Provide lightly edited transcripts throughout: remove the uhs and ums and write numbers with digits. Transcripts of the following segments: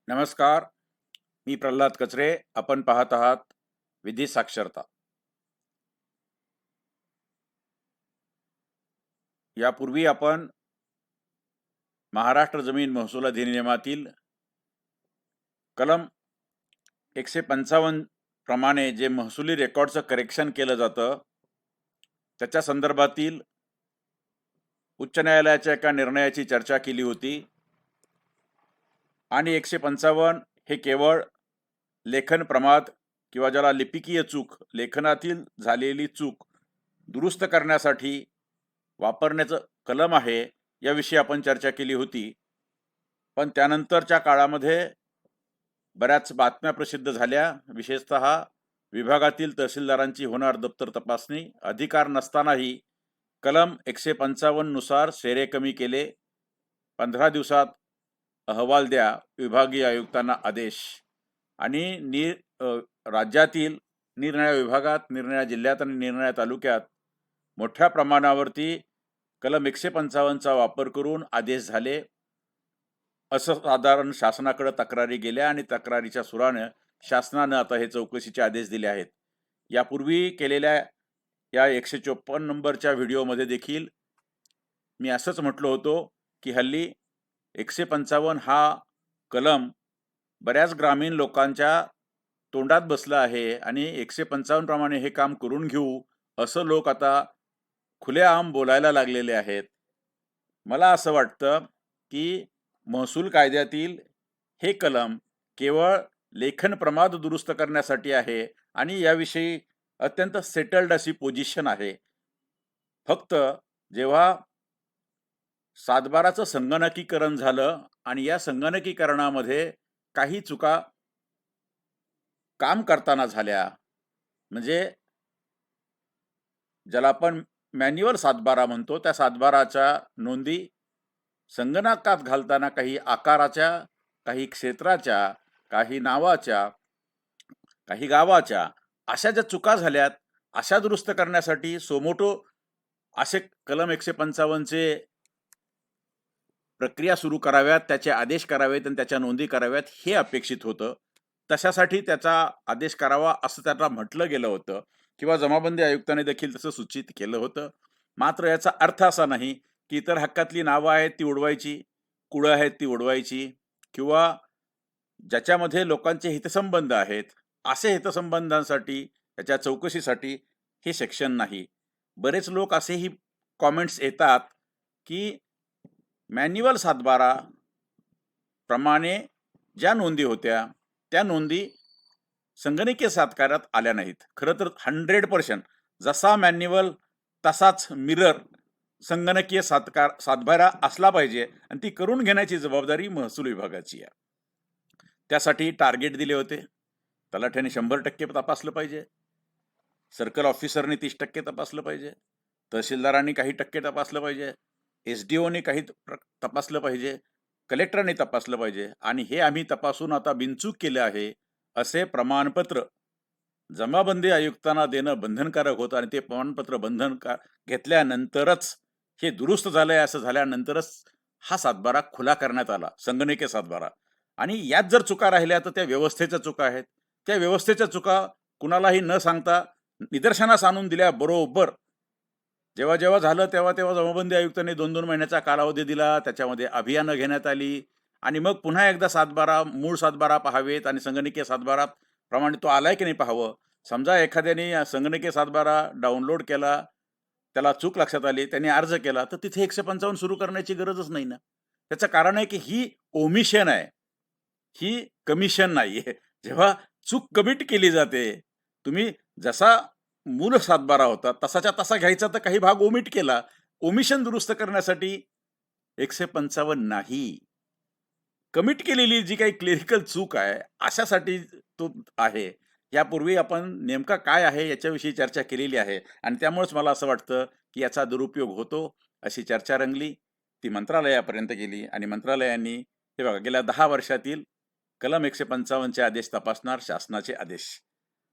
नमस्कार. मी प्रल्हाद कचरे. आपण पाहत आहात विधी साक्षरता. यापूर्वी आपण महाराष्ट्र जमीन महसूल अधिनियमातील कलम 155 प्रमाणे जे महसुली रेकॉर्डचं करेक्शन केलं जातं त्याच्या संदर्भातील उच्च न्यायालयाच्या एका निर्णयाची चर्चा केली होती. आणि 155 हे केवळ लेखन प्रमाद किंवा ज्याला लिपिकीय चूक, लेखनातील झालेली चूक दुरुस्त करण्यासाठी वापरण्याचं कलम आहे, याविषयी आपण चर्चा केली होती. पण त्यानंतरच्या काळामध्ये बऱ्याच बातम्या प्रसिद्ध झाल्या. विशेषतः विभागातील तहसीलदारांची होणार दप्तर तपासणी अधिकार नसतानाही कलम 155 नुसार शेरे कमी केले. 15 दिवसात अहवाल द्या, विभागीय आयुक्तांना आदेश. आणि राज्यातील निरनिराळ्या विभागात, निरनिराळ्या जिल्ह्यात आणि निरनिराळ्या तालुक्यात मोठ्या प्रमाणावरती कलम 155चा वापर करून आदेश झाले, असं साधारण शासनाकडे तक्रारी गेल्या आणि तक्रारीच्या सुराने शासनानं आता हे चौकशीचे आदेश दिले आहेत. यापूर्वी केलेल्या या 154 नंबरच्या व्हिडिओमध्ये देखील मी असंच म्हटलं होतो की हल्ली 155 हा कलम बऱ्याच ग्रामीण लोकांच्या तोंडात बसला आहे आणि 155 प्रमाणे हे काम करून घेऊ असं लोक आता खुलेआम बोलायला लागलेले आहेत. मला असं वाटतं की महसूल कायद्यातील हे कलम केवळ लेखन प्रमाद दुरुस्त करण्यासाठी आहे आणि याविषयी अत्यंत सेटल्ड अशी पोझिशन आहे. फक्त जेव्हा 7/12चं संगणकीकरण झालं आणि या संगणकीकरणामध्ये काही चुका काम करताना झाल्या, म्हणजे ज्याला आपण मॅन्युअल 7/12 म्हणतो, त्या 7/12च्या नोंदी संगणकात घालताना काही आकाराच्या, काही क्षेत्राच्या, काही नावाच्या, काही गावाच्या अशा ज्या चुका झाल्यात, अशा दुरुस्त करण्यासाठी सोमोटो असे कलम 155चे प्रक्रिया सुरू कराव्यात, त्याचे आदेश करावेत आणि त्याच्या नोंदी कराव्यात हे अपेक्षित होतं. तशासाठी त्याचा आदेश करावा असं त्याला म्हटलं गेलं होतं किंवा जमाबंदी आयुक्ताने देखील तसं सूचित केलं होतं. मात्र याचा अर्थ असा नाही की इतर हक्कातली नावं आहेत ती उडवायची, कुळं आहेत ती उडवायची किंवा ज्याच्यामध्ये लोकांचे हितसंबंध आहेत असे हितसंबंधांसाठी त्याच्या चौकशीसाठी हे सेक्शन नाही. बरेच लोक असेही कॉमेंट्स येतात की मॅन्युअल 7/12 प्रमाणे ज्या नोंदी होत्या त्या नोंदी संगणकीय सातकारात आल्या नाहीत. खरं तर 100% जसा मॅन्युअल तसाच मिरर संगणकीय 7/12 असला पाहिजे आणि ती करून घेण्याची जबाबदारी महसूल विभागाची आहे. त्यासाठी टार्गेट दिले होते. तलाठ्याने 100% तपासलं पाहिजे, सर्कल ऑफिसरने 30% तपासलं पाहिजे, तहसीलदारांनी काही टक्के तपासलं पाहिजे, SDOने काही तपासलं पाहिजे, कलेक्टरने तपासलं पाहिजे आणि हे आम्ही तपासून आता बिनचूक केले आहे असे प्रमाणपत्र जमाबंदी आयुक्तांना देणं बंधनकारक होतं आणि ते प्रमाणपत्र घेतल्यानंतरच हे दुरुस्त झालंय असं झाल्यानंतरच हा 7/12 खुला करण्यात आला, संगणकीय 7/12. आणि यात जर चुका राहिल्या तर त्या व्यवस्थेच्या चुका आहेत. त्या व्यवस्थेच्या चुका कुणालाही न सांगता निदर्शनास आणून दिल्या बरोबर. जेव्हा जेव्हा झालं तेव्हा तेव्हा जमाबंदी आयुक्तांनी 2-2 महिन्याचा कालावधी दिला, त्याच्यामध्ये अभियानं घेण्यात आली आणि मग पुन्हा एकदा 7/12 मूळ 7/12 पाहावेत आणि संगणकीय 7/12 प्रमाणे तो आलाय की नाही पाहावं. समजा एखाद्याने संगणकीय 7/12 डाउनलोड केला, त्याला चूक लक्षात आली, त्याने अर्ज केला, तर तिथे 155 सुरू करण्याची गरजच नाही ना. त्याचं कारण आहे की ही ओमिशन आहे, ही कमिशन नाहीये. जेव्हा चूक कमिट केली जाते, तुम्ही जसा मूळ 7/12 होता तसाच्या तसा घ्यायचा, तर काही भाग ओमिट केला. ओमिशन दुरुस्त करण्यासाठी 155 नाही. कमिट केलेली जी काही क्लेरिकल चूक आहे अशासाठी तो आहे. यापूर्वी आपण नेमका काय आहे याच्याविषयी चर्चा केलेली आहे आणि त्यामुळेच मला असं वाटतं की याचा दुरुपयोग होतो अशी चर्चा रंगली. ती मंत्रालयापर्यंत गेली आणि मंत्रालयाने हे बघा गेल्या 10 वर्षातील कलम 155चे आदेश तपासणार शासनाचे आदेश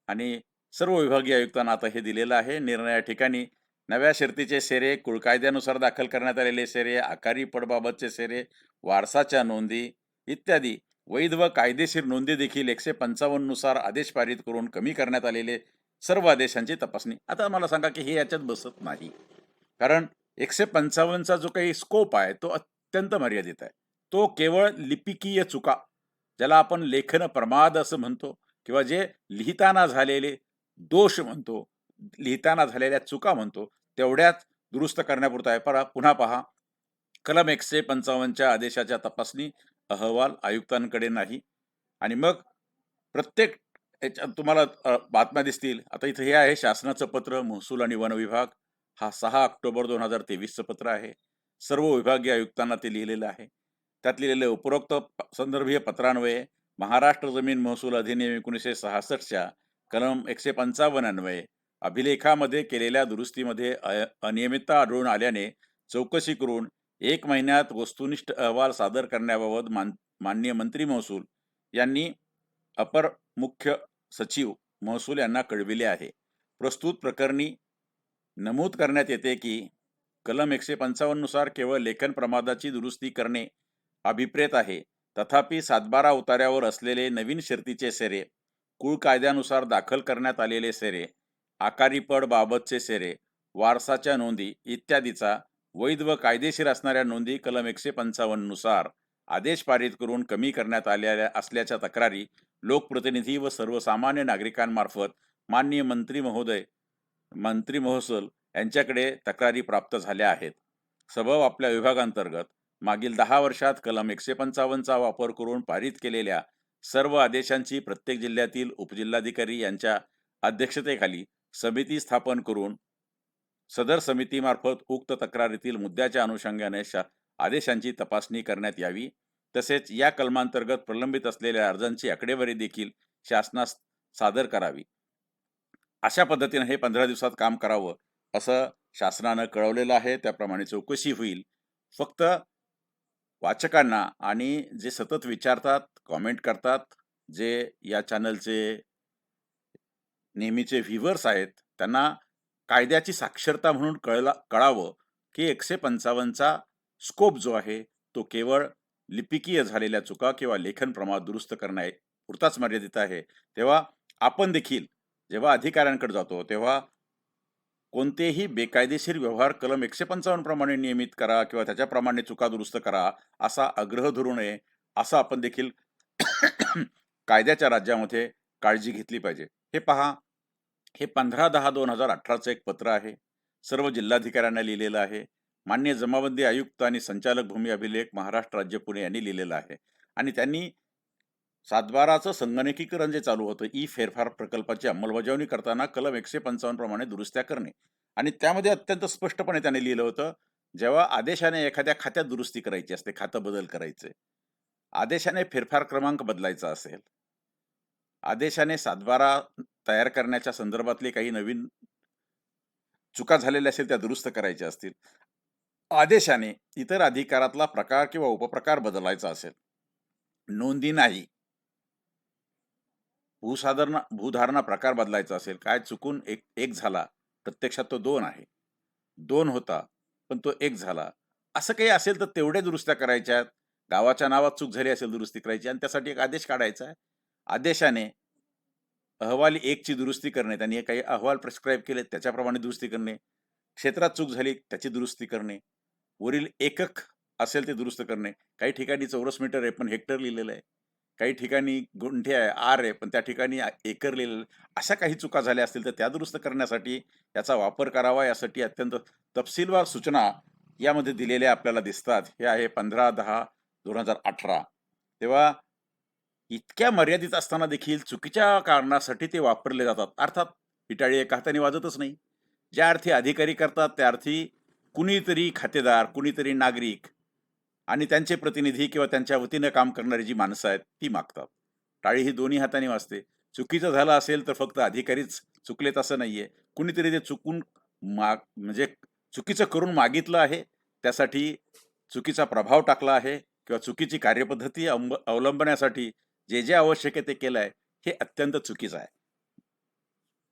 आणि सर्व विभागीय आयुक्तांना आता हे दिलेलं आहे. निरनिराळ्या ठिकाणी नव्या शर्तीचे सेरे, कुळ कायद्यानुसार दाखल करण्यात आलेले सेरे, आकारी पडबाबतचे सेरे, वारसाच्या नोंदी इत्यादी वैध व कायदेशीर नोंदी देखील 155 नुसार आदेश पारित करून कमी करण्यात आलेले सर्व आदेशांची तपासणी. आता मला सांगा की हे याच्यात बसत नाही. कारण 155चा जो काही स्कोप आहे तो अत्यंत मर्यादित आहे. तो केवळ लिपिकीय चुका, ज्याला आपण लेखन प्रमाद असं म्हणतो, किंवा जे लिहिताना झालेले दोष म्हणतो, लिहिताना झालेल्या चुका म्हणतो, तेवढ्याच दुरुस्त करण्यापुरता आहे. पुन्हा पहा, कलम 155च्या आदेशाच्या तपासणी अहवाल आयुक्तांकडे नाही. आणि मग प्रत्येक याच्यात तुम्हाला बातम्या दिसतील. आता इथे हे आहे शासनाचं पत्र, महसूल आणि वन विभाग. हा 6 ऑक्टोबर 2023चं पत्र आहे. सर्व विभागीय आयुक्तांना ते लिहिलेलं आहे. त्यात लिहिलेलं आहे, उपरोक्त संदर्भीय पत्रान्वये महाराष्ट्र जमीन महसूल अधिनियम 1966च्या कलम 155 अन्वये अभिलेखामध्ये केलेल्या दुरुस्तीमध्ये अनियमितता आढळून आल्याने चौकशी करून 1 महिन्यात वस्तुनिष्ठ अहवाल सादर करण्याबाबत माननीय मंत्री महसूल यांनी अपर मुख्य सचिव महसूल यांना कळविले आहे. प्रस्तुत प्रकरणी नमूद करण्यात येते की कलम 155 नुसार केवळ लेखन प्रमादाची दुरुस्ती करणे अभिप्रेत आहे. तथापि 7/12 उतार्यावर असलेले नवीन शर्तीचे सेरे, कुळ कायद्यानुसार दाखल करण्यात आलेले सेरे, आकारी पड बाबतचे सेरे, वारसाच्या नोंदी इत्यादीचा वैध व कायदेशीर असणाऱ्या नोंदी कलम 155 नुसार आदेश पारित करून कमी करण्यात आलेल्या असल्याच्या तक्रारी लोकप्रतिनिधी व सर्वसामान्य नागरिकांमार्फत माननीय मंत्री महसूल यांच्याकडे तक्रारी प्राप्त झाल्या आहेत. सभव आपल्या विभागांतर्गत मागील 10 वर्षात कलम 155चा वापर करून पारित केलेल्या सर्व आदेशांची प्रत्येक जिल्ह्यातील उपजिल्हाधिकारी यांच्या अध्यक्षतेखाली समिती स्थापन करून सदर समितीमार्फत उक्त तक्रारीतील मुद्द्याच्या अनुषंगाने आदेशांची तपासणी करण्यात यावी. तसेच या कलमांतर्गत प्रलंबित असलेल्या अर्जांची आकडेवारी देखील शासनास सादर करावी. अशा पद्धतीने हे 15 दिवसात काम करावं असं शासनानं कळवलेलं आहे. त्याप्रमाणे चौकशी होईल. फक्त वाचकांना आणि जे सतत विचारतात, कॉमेंट करतात, जे या चॅनलचे नेहमीचे व्ह्यूअर्स आहेत, त्यांना कायद्याची साक्षरता म्हणून कळावं की 155चा स्कोप जो आहे तो केवळ लिपिकीय झालेल्या चुका किंवा लेखन प्रमाद दुरुस्त करणे पुरताच मर्यादित आहे. तेव्हा आपण देखील जेव्हा अधिकाऱ्यांकडे जातो तेव्हा कोणतेही बेकायदेशीर व्यवहार कलम 155 प्रमाणे नियमित करा किंवा त्याच्याप्रमाणे चुका दुरुस्त करा असा आग्रह धरू नये, असं आपण देखील कायद्याच्या राज्यामध्ये काळजी घेतली पाहिजे. हे पहा, हे 15/10/2018चं एक पत्र आहे. सर्व जिल्हाधिकाऱ्यांना लिहिलेलं आहे. माननीय जमाबंदी आयुक्त आणि संचालक भूमी अभिलेख महाराष्ट्र राज्य पुणे यांनी लिहिलेलं आहे. आणि त्यांनी 7/12चं संगणकीकरण जे चालू होतं, ई फेरफार प्रकल्पाची अंमलबजावणी करताना कलम 155 प्रमाणे दुरुस्त्या करणे, आणि त्यामध्ये अत्यंत स्पष्टपणे त्याने लिहिलं होतं, जेव्हा आदेशाने एखाद्या खात्यात दुरुस्ती करायची असते, खातं बदल करायचे, आदेशाने फेरफार क्रमांक बदलायचा असेल, आदेशाने 7/12 तयार करण्याच्या संदर्भातले काही नवीन चुका झालेल्या असेल त्या दुरुस्त करायच्या असतील, आदेशाने इतर अधिकारातला प्रकार किंवा उपप्रकार बदलायचा असेल, नोंदी नाही, भूधारणा प्रकार बदलायचा असेल, काय चुकून एक झाला, प्रत्यक्षात तो 2 आहे, 2 होता पण तो 1 झाला, असं काही असेल तर तेवढे दुरुस्त्या करायच्या. गावाच्या नावात चूक झाली असेल दुरुस्ती करायची आणि त्यासाठी एक आदेश काढायचा आहे. आदेशाने अहवाल 1 ची दुरुस्ती करणे, त्यांनी काही अहवाल प्रिस्क्राईब केले त्याच्याप्रमाणे दुरुस्ती करणे, क्षेत्रात चूक झाली त्याची दुरुस्ती करणे, वरील एकक असेल ते दुरुस्त करणे. काही ठिकाणी चौरस मीटर आहे पण हेक्टर लिहिलेलं आहे, काही ठिकाणी गुंठे आहे, आर आहे पण त्या ठिकाणी एकर लिहिलेलं. अशा काही चुका झाल्या असतील तर त्या दुरुस्त करण्यासाठी याचा वापर करावा, यासाठी अत्यंत तपशीलवार सूचना यामध्ये दिलेल्या आपल्याला दिसतात. हे आहे 15/10/2018. तेव्हा इतक्या मर्यादित असताना देखील चुकीच्या कारणासाठी ते वापरले जातात. अर्थात ही टाळी एका हाताने वाजतच नाही. ज्या अर्थी अधिकारी करतात त्या अर्थी कुणीतरी खातेदार, कुणीतरी नागरिक आणि त्यांचे प्रतिनिधी किंवा त्यांच्या वतीनं काम करणारी जी माणसं आहेत ती मागतात. टाळी ही दोन्ही हाताने वाजते. चुकीचं झालं असेल तर फक्त अधिकारीच चुकलेत असं नाहीये. कुणीतरी ते चुकून म्हणजे चुकीचं करून मागितलं आहे, त्यासाठी चुकीचा प्रभाव टाकला आहे किंवा चुकीची कार्यपद्धती अवलंबण्यासाठी जे जे आवश्यक आहे ते केलं आहे, हे अत्यंत चुकीचं आहे.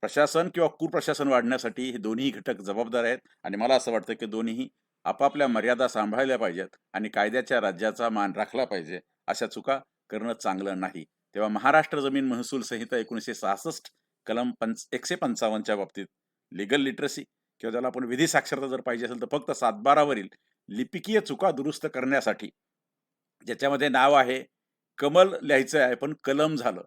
प्रशासन किंवा कुप्रशासन वाढण्यासाठी हे दोन्ही घटक जबाबदार आहेत आणि मला असं वाटतं की दोन्हीही आपापल्या मर्यादा सांभाळल्या पाहिजेत आणि कायद्याच्या राज्याचा मान राखला पाहिजे. अशा चुका करणं चांगलं नाही. तेव्हा महाराष्ट्र जमीन महसूल संहिता 1966 कलम 155च्या बाबतीत लीगल लिटरसी किंवा ज्याला आपण विधी साक्षरता जर पाहिजे असेल तर फक्त 7/12 वरील लिपिकीय चुका दुरुस्त करण्यासाठी, ज्याच्यामध्ये नाव आहे कमल लिहायचं आहे पण कलम झालं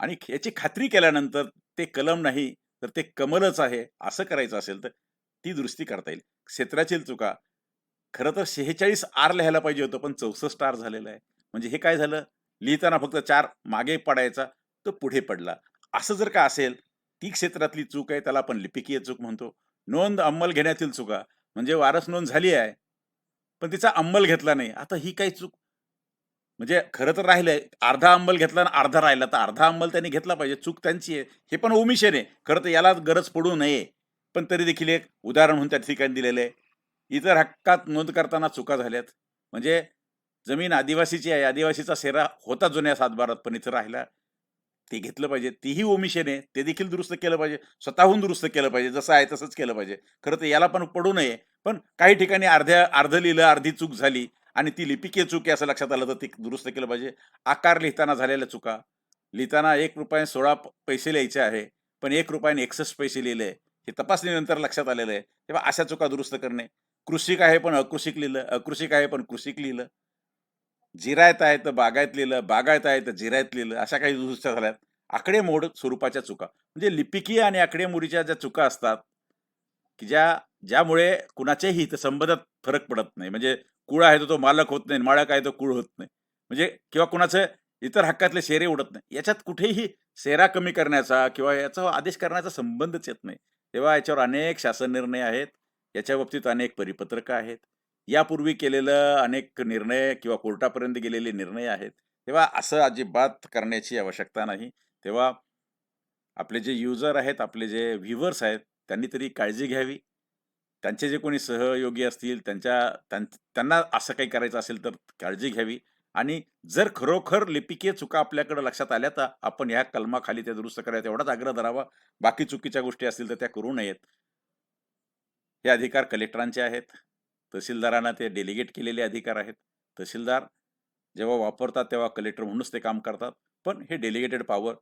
आणि याची खात्री केल्यानंतर ते कलम नाही तर ते कमलच आहे असं करायचं असेल तर ती दुरुस्ती करता येईल. क्षेत्रातील चुका, खरं तर 46 आर लिहायला पाहिजे होतं, पण 64 आर झालेलं आहे. म्हणजे हे काय झालं, लिहिताना फक्त 4 मागे पडायचा, तो पुढे पडला. असं जर का असेल, ती क्षेत्रातली चूक आहे, त्याला आपण लिपिकीय चूक म्हणतो. नोंद अंमल घेण्यातील चुका, म्हणजे वारस नोंद झाली आहे, पण तिचा अंमल घेतला नाही. आता ही काही चूक म्हणजे खरं तर राहिलंय, अर्धा अंमल घेतला आणि अर्धा राहिला, तर अर्धा अंमल त्यांनी घेतला पाहिजे. चूक त्यांची आहे. हे पण ओमिशन आहे. खरं तर याला गरज पडू नये. पण तरी देखील एक उदाहरण म्हणून त्या ठिकाणी दिलेलं आहे. इतर हक्कात नोंद करताना चुका झाल्यात. म्हणजे जमीन आदिवासीची आहे. आदिवासीचा सेरा होता जुन्या सातबारात, पण इथं राहिला. ते घेतलं पाहिजे. तीही ओमिशन आहे. ते देखील दुरुस्त केलं पाहिजे. स्वतःहून दुरुस्त केलं पाहिजे. जसं आहे तसंच केलं पाहिजे. खरं तर याला पण पडू नये. पण काही ठिकाणी अर्धं लिहिलं, अर्धी चूक झाली आणि ती लिपिकीय चूक आहे असं लक्षात आलं, तर ते दुरुस्त केलं पाहिजे. आकार लिहिताना झालेल्या चुका. लिहिताना ₹1 16 पैसे लिहायचे आहे, पण ₹1 61 पैसे लिहिले. हे तपासणीनंतर लक्षात आलेलं आहे. तेव्हा अशा चुका दुरुस्त करणे. कृषिक आहे पण अकृषिक लिहिलं, अकृषिक आहे पण कृषिक लिहिलं. जिरायत आहे तर बागायत लिहिलं, बागायत आहे तर जिरायत लिहिलं, अशा काही दुरुस्त्या झाल्यात. आकडेमोड स्वरूपाच्या चुका, म्हणजे लिपिकीय आणि आकडेमोडीच्या ज्या चुका असतात, की ज्यामुळे कुणाच्याही हितसंबंधात फरक पडत नाही. म्हणजे कुळ आहे तर तो मालक होत नाही, मालक आहे तो कुळ होत नाही. म्हणजे किंवा कुणाचं इतर हक्कातले शेरे उडत नाही. याच्यात कुठेही शेरा कमी करण्याचा किंवा याचा आदेश करण्याचा संबंधच येत नाही. तेव्हा याच्यावर अनेक शासन निर्णय आहेत. याच्या बाबतीत अनेक परिपत्रकं आहेत. यापूर्वी केलेलं अनेक निर्णय किंवा कोर्टापर्यंत गेलेले निर्णय आहेत. तेव्हा असं अजिबात करण्याची आवश्यकता नाही. तेव्हा आपले जे युजर आहेत, आपले जे व्ह्यूअर्स आहेत, त्यांनी तरी काळजी घ्यावी. त्यांचे जे कोणी सहयोगी असतील, त्यांना असं काही करायचं असेल तर काळजी घ्यावी आणि जर खरोखर लिपिकीय चुका आपल्याकडे लक्षात आल्या, तर आपण ह्या कलमाखाली त्या दुरुस्त करायचा एवढाच आग्रह धरावा. बाकी चुकीच्या गोष्टी असतील तर त्या करू नयेत. हे अधिकार कलेक्टरांचे आहेत. तहसीलदारांना ते डेलिगेट केलेले अधिकार आहेत. तहसीलदार जेव्हा वापरतात तेव्हा कलेक्टर म्हणूनच ते काम करतात. पण हे डेलिगेटेड पॉवर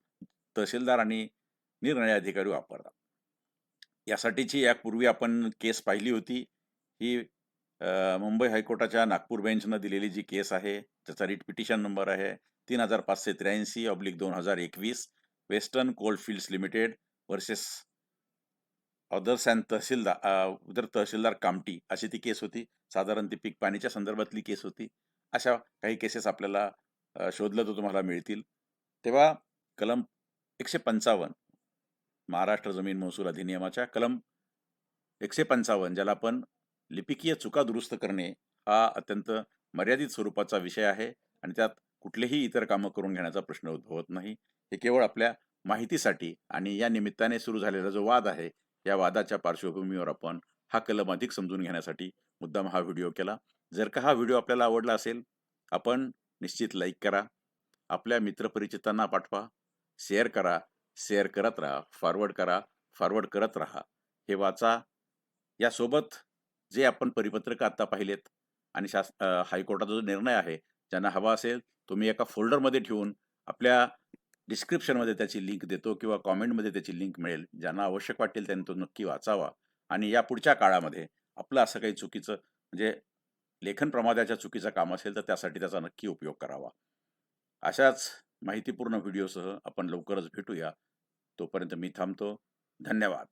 तहसीलदार आणि निर्णय अधिकारी वापरतात. यासाठीची यापूर्वी आपण केस पाहिली होती. ही मुंबई हायकोर्टाच्या नागपूर बेंचनं दिलेली जी केस आहे, त्याचा रिट पिटिशन नंबर आहे 3583/2021 Western Coalfields Limited versus others and tehsildar Kamthi अशी ती केस होती. साधारण ती पीक पाणीच्या संदर्भातली केस होती. अशा काही केसेस आपल्याला शोधलं तर तुम्हाला मिळतील. तेव्हा कलम 155 महाराष्ट्र जमीन महसूल अधिनियमाच्या कलम 155 ज्याला आपण लिपिकीय चुका दुरुस्त करणे हा अत्यंत मर्यादित स्वरूपाचा विषय आहे आणि त्यात कुठलेही इतर कामं करून घेण्याचा प्रश्न उद्भवत नाही. हे केवळ आपल्या माहितीसाठी आणि या निमित्ताने सुरू झालेला जो वाद आहे, या वादाच्या पार्श्वभूमीवर आपण हा कलम अधिक समजून घेण्यासाठी मुद्दाम हा व्हिडिओ केला. जर का हा व्हिडिओ आपल्याला आवडला असेल, आपण निश्चित लाईक करा, आपल्या मित्रपरिचितांना पाठवा, शेअर करा, शेअर करत राहा, फॉरवर्ड करा, फॉरवर्ड करत राहा. हे वाचा. यासोबत जे आपण परिपत्रक आता पाहिलेत आणि हायकोर्टाचा जो निर्णय आहे, ज्यांना हवा असेल तुम्ही एका फोल्डरमध्ये ठेवून आपल्या डिस्क्रिप्शनमध्ये त्याची लिंक देतो किंवा कॉमेंटमध्ये त्याची लिंक मिळेल. ज्यांना आवश्यक वाटेल त्यांनी तो नक्की वाचावा आणि या पुढच्या काळामध्ये आपलं असं काही चुकीचं म्हणजे लेखन प्रमादाच्या चुकीचं काम असेल तर त्यासाठी त्याचा नक्की उपयोग करावा. अशाच माहितीपूर्ण व्हिडिओसह आपण लवकरच भेटूया. तोपर्यंत मी थांबतो. धन्यवाद.